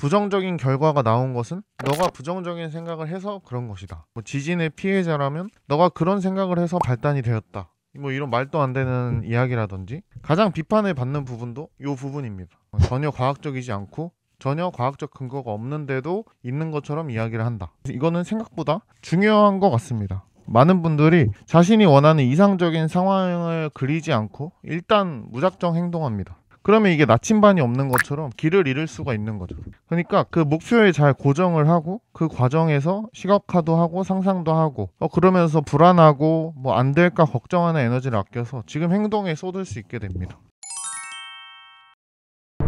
부정적인 결과가 나온 것은 너가 부정적인 생각을 해서 그런 것이다. 지진의 피해자라면 너가 그런 생각을 해서 발단이 되었다. 이런 말도 안 되는 이야기라든지, 가장 비판을 받는 부분도 이 부분입니다. 전혀 과학적이지 않고 전혀 과학적 근거가 없는데도 있는 것처럼 이야기를 한다. 이거는 생각보다 중요한 것 같습니다. 많은 분들이 자신이 원하는 이상적인 상황을 그리지 않고 일단 무작정 행동합니다. 그러면 이게 나침반이 없는 것처럼 길을 잃을 수가 있는 거죠. 그러니까 그 목표에 잘 고정을 하고 그 과정에서 시각화도 하고 상상도 하고 그러면서 불안하고 안 될까 걱정하는 에너지를 아껴서 지금 행동에 쏟을 수 있게 됩니다.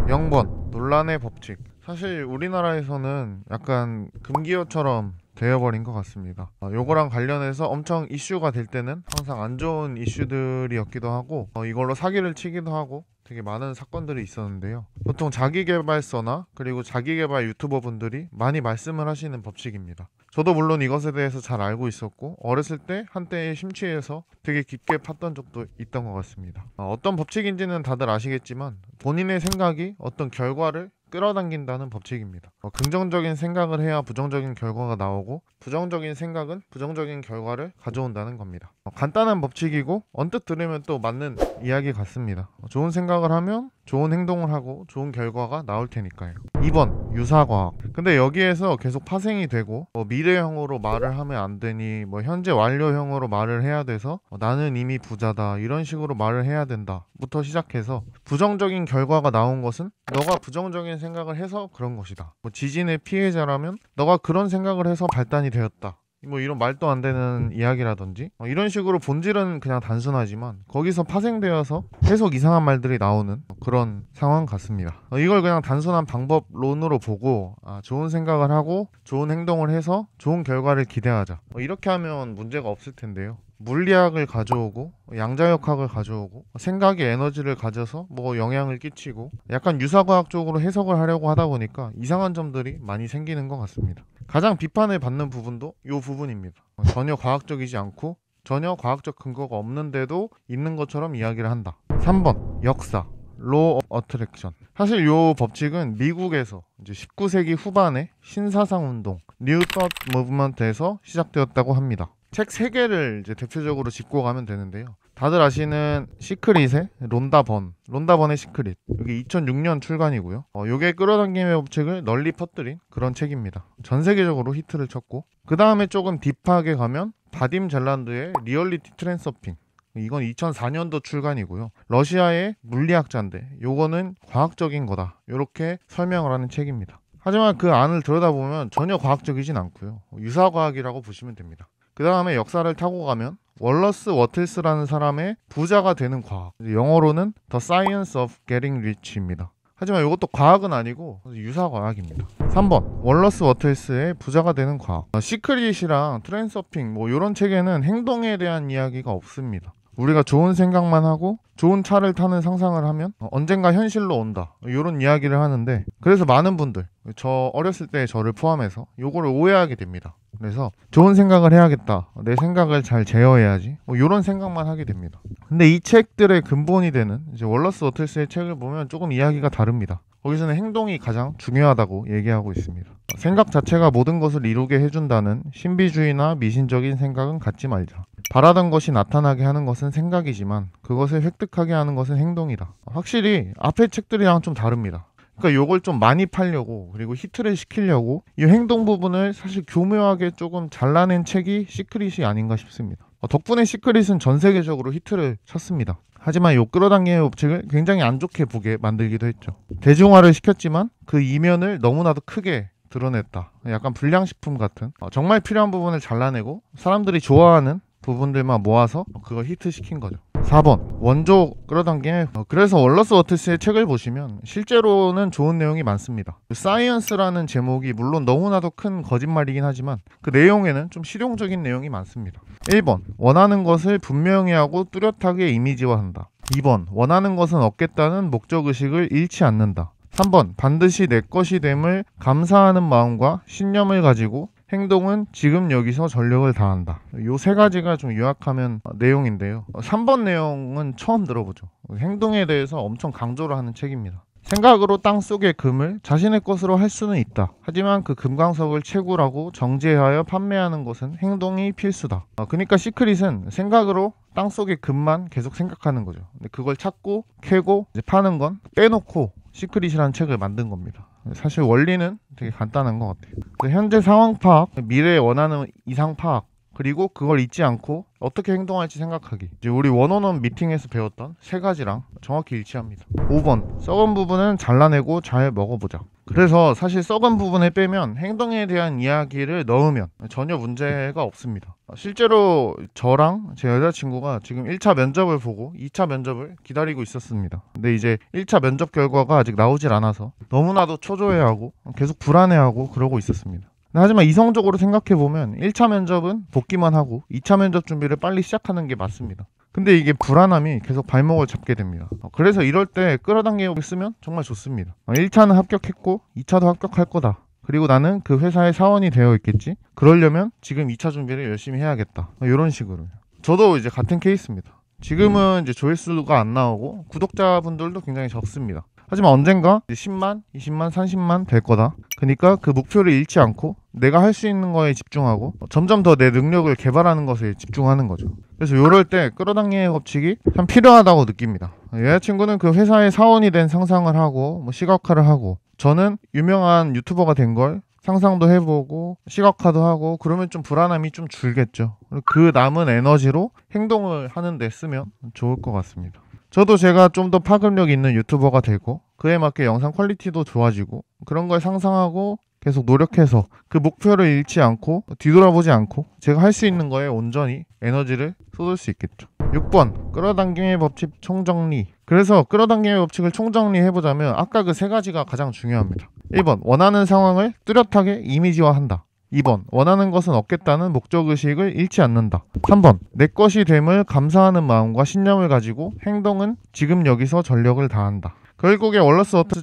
0번 논란의 법칙. 사실 우리나라에서는 약간 금기어처럼 되어버린 것 같습니다. 요거랑 관련해서 엄청 이슈가 될 때는 항상 안 좋은 이슈들이었기도 하고 이걸로 사기를 치기도 하고 되게 많은 사건들이 있었는데요. 보통 자기계발서나 그리고 자기계발 유튜버 분들이 많이 말씀을 하시는 법칙입니다. 저도 물론 이것에 대해서 잘 알고 있었고 어렸을 때 한때에 심취해서 되게 깊게 팠던 적도 있던 것 같습니다. 어떤 법칙인지는 다들 아시겠지만 본인의 생각이 어떤 결과를 끌어당긴다는 법칙입니다. 긍정적인 생각을 해야 부정적인 결과가 나오고 부정적인 생각은 부정적인 결과를 가져온다는 겁니다. 간단한 법칙이고 언뜻 들으면 또 맞는 이야기 같습니다. 좋은 생각을 하면 좋은 행동을 하고 좋은 결과가 나올 테니까요. 2번 유사과학. 근데 여기에서 계속 파생이 되고 미래형으로 말을 하면 안 되니 현재 완료형으로 말을 해야 돼서 나는 이미 부자다 이런 식으로 말을 해야 된다 부터 시작해서 부정적인 결과가 나온 것은 너가 부정적인 생각을 해서 그런 것이다. 지진의 피해자라면 너가 그런 생각을 해서 발단이 되었다. 이런 말도 안 되는 이야기라든지 이런 식으로 본질은 그냥 단순하지만 거기서 파생되어서 계속 이상한 말들이 나오는 그런 상황 같습니다. 이걸 그냥 단순한 방법론으로 보고 좋은 생각을 하고 좋은 행동을 해서 좋은 결과를 기대하자, 이렇게 하면 문제가 없을 텐데요. 물리학을 가져오고 양자역학을 가져오고 생각의 에너지를 가져서 영향을 끼치고 약간 유사과학 쪽으로 해석을 하려고 하다 보니까 이상한 점들이 많이 생기는 것 같습니다. 가장 비판을 받는 부분도 이 부분입니다. 전혀 과학적이지 않고 전혀 과학적 근거가 없는데도 있는 것처럼 이야기를 한다. 3번 역사 Law of Attraction. 사실 이 법칙은 미국에서 이제 19세기 후반에 신사상 운동 New Thought Movement에서 시작되었다고 합니다. 책 3개를 이제 대표적으로 짚고 가면 되는데요. 다들 아시는 시크릿의 론다번의 시크릿. 여기 2006년 출간이고요. 요게 끌어당김의 법칙을 널리 퍼뜨린 그런 책입니다. 전 세계적으로 히트를 쳤고, 그 다음에 조금 딥하게 가면 바딤 젤란드의 리얼리티 트랜서핑. 이건 2004년도 출간이고요. 러시아의 물리학자인데 요거는 과학적인 거다, 이렇게 설명을 하는 책입니다. 하지만 그 안을 들여다보면 전혀 과학적이진 않고요. 유사과학이라고 보시면 됩니다. 그 다음에 역사를 타고 가면 월러스 워틀스라는 사람의 부자가 되는 과학, 영어로는 The Science of Getting Rich입니다. 하지만 이것도 과학은 아니고 유사과학입니다. 3번 월러스 워틀스의 부자가 되는 과학. 시크릿이랑 트랜서핑 이런 책에는 행동에 대한 이야기가 없습니다. 우리가 좋은 생각만 하고 좋은 차를 타는 상상을 하면 언젠가 현실로 온다, 이런 이야기를 하는데, 그래서 많은 분들, 저 어렸을 때 저를 포함해서 요거를 오해하게 됩니다. 그래서 좋은 생각을 해야겠다, 내 생각을 잘 제어해야지, 이런 생각만 하게 됩니다. 근데 이 책들의 근본이 되는 이제 월러스 워틀스의 책을 보면 조금 이야기가 다릅니다. 거기서는 행동이 가장 중요하다고 얘기하고 있습니다. 생각 자체가 모든 것을 이루게 해준다는 신비주의나 미신적인 생각은 갖지 말자. 바라던 것이 나타나게 하는 것은 생각이지만 그것을 획득하게 하는 것은 행동이다. 확실히 앞의 책들이랑 좀 다릅니다. 그러니까 요걸 좀 많이 팔려고, 그리고 히트를 시키려고 이 행동 부분을 사실 교묘하게 조금 잘라낸 책이 시크릿이 아닌가 싶습니다. 덕분에 시크릿은 전 세계적으로 히트를 쳤습니다. 하지만 요 끌어당김의 법칙을 굉장히 안 좋게 보게 만들기도 했죠. 대중화를 시켰지만 그 이면을 너무나도 크게 드러냈다. 약간 불량식품 같은, 정말 필요한 부분을 잘라내고 사람들이 좋아하는 부분들만 모아서 그걸 히트시킨 거죠. 4번 원조 끌어당김. 그래서 월러스 워틀스의 책을 보시면 실제로는 좋은 내용이 많습니다. 사이언스라는 제목이 물론 너무나도 큰 거짓말이긴 하지만 그 내용에는 좀 실용적인 내용이 많습니다. 1번 원하는 것을 분명히 하고 뚜렷하게 이미지화한다. 2번 원하는 것은 얻겠다는 목적의식을 잃지 않는다. 3번 반드시 내 것이 됨을 감사하는 마음과 신념을 가지고 행동은 지금 여기서 전력을 다한다. 요 3가지가 좀 요약하면 내용인데요. 3번 내용은 처음 들어보죠. 행동에 대해서 엄청 강조를 하는 책입니다. 생각으로 땅속의 금을 자신의 것으로 할 수는 있다. 하지만 그 금광석을 채굴하고 정제하여 판매하는 것은 행동이 필수다. 그러니까 시크릿은 생각으로 땅속의 금만 계속 생각하는 거죠. 근데 그걸 찾고 캐고 이제 파는 건 빼놓고 시크릿이라는 책을 만든 겁니다. 사실 원리는 되게 간단한 것 같아요. 현재 상황 파악, 미래에 원하는 이상 파악, 그리고 그걸 잊지 않고 어떻게 행동할지 생각하기. 이제 우리 원원원 미팅에서 배웠던 세 가지랑 정확히 일치합니다. 5번, 썩은 부분은 잘라내고 잘 먹어보자. 그래서 사실 썩은 부분을 빼면 행동에 대한 이야기를 넣으면 전혀 문제가 없습니다. 실제로 저랑 제 여자친구가 지금 1차 면접을 보고 2차 면접을 기다리고 있었습니다. 근데 이제 1차 면접 결과가 아직 나오질 않아서 너무나도 초조해하고 계속 불안해하고 그러고 있었습니다. 하지만 이성적으로 생각해보면 1차 면접은 복귀만 하고 2차 면접 준비를 빨리 시작하는 게 맞습니다. 근데 이게 불안함이 계속 발목을 잡게 됩니다. 그래서 이럴 때 끌어당기고 쓰면 정말 좋습니다. 1차는 합격했고 2차도 합격할 거다. 그리고 나는 그 회사의 사원이 되어 있겠지. 그러려면 지금 2차 준비를 열심히 해야겠다. 이런 식으로. 저도 이제 같은 케이스입니다. 지금은 이제 조회수가 안 나오고 구독자분들도 굉장히 적습니다. 하지만 언젠가 10만, 20만, 30만 될 거다. 그러니까 그 목표를 잃지 않고 내가 할 수 있는 거에 집중하고 점점 더 내 능력을 개발하는 것에 집중하는 거죠. 그래서 이럴 때 끌어당기는 법칙이 참 필요하다고 느낍니다. 여자친구는 그 회사의 사원이 된 상상을 하고 시각화를 하고, 저는 유명한 유튜버가 된 걸 상상도 해보고 시각화도 하고, 그러면 좀 불안함이 좀 줄겠죠. 그 남은 에너지로 행동을 하는 데 쓰면 좋을 것 같습니다. 저도 제가 좀 더 파급력 있는 유튜버가 되고 그에 맞게 영상 퀄리티도 좋아지고 그런 걸 상상하고 계속 노력해서 그 목표를 잃지 않고 뒤돌아보지 않고 제가 할 수 있는 거에 온전히 에너지를 쏟을 수 있겠죠. 6번, 끌어당김의 법칙 총정리. 그래서 끌어당김의 법칙을 총정리해보자면 아까 그 세 가지가 가장 중요합니다. 1번, 원하는 상황을 뚜렷하게 이미지화한다. 2번, 원하는 것은 얻겠다는 목적의식을 잃지 않는다. 3번, 내 것이 됨을 감사하는 마음과 신념을 가지고 행동은 지금 여기서 전력을 다한다. 결국에 월러스 워터스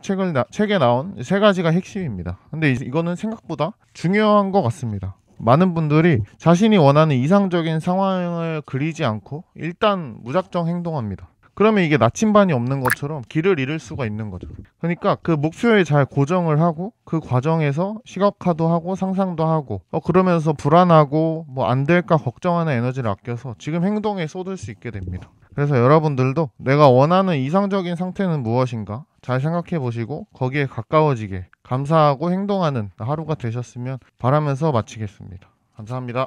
책에 나온 세 가지가 핵심입니다. 근데 이거는 생각보다 중요한 것 같습니다. 많은 분들이 자신이 원하는 이상적인 상황을 그리지 않고 일단 무작정 행동합니다. 그러면 이게 나침반이 없는 것처럼 길을 잃을 수가 있는 거죠. 그러니까 그 목표에 잘 고정을 하고 그 과정에서 시각화도 하고 상상도 하고 그러면서 불안하고 안 될까 걱정하는 에너지를 아껴서 지금 행동에 쏟을 수 있게 됩니다. 그래서 여러분들도 내가 원하는 이상적인 상태는 무엇인가 잘 생각해 보시고 거기에 가까워지게 감사하고 행동하는 하루가 되셨으면 바라면서 마치겠습니다. 감사합니다.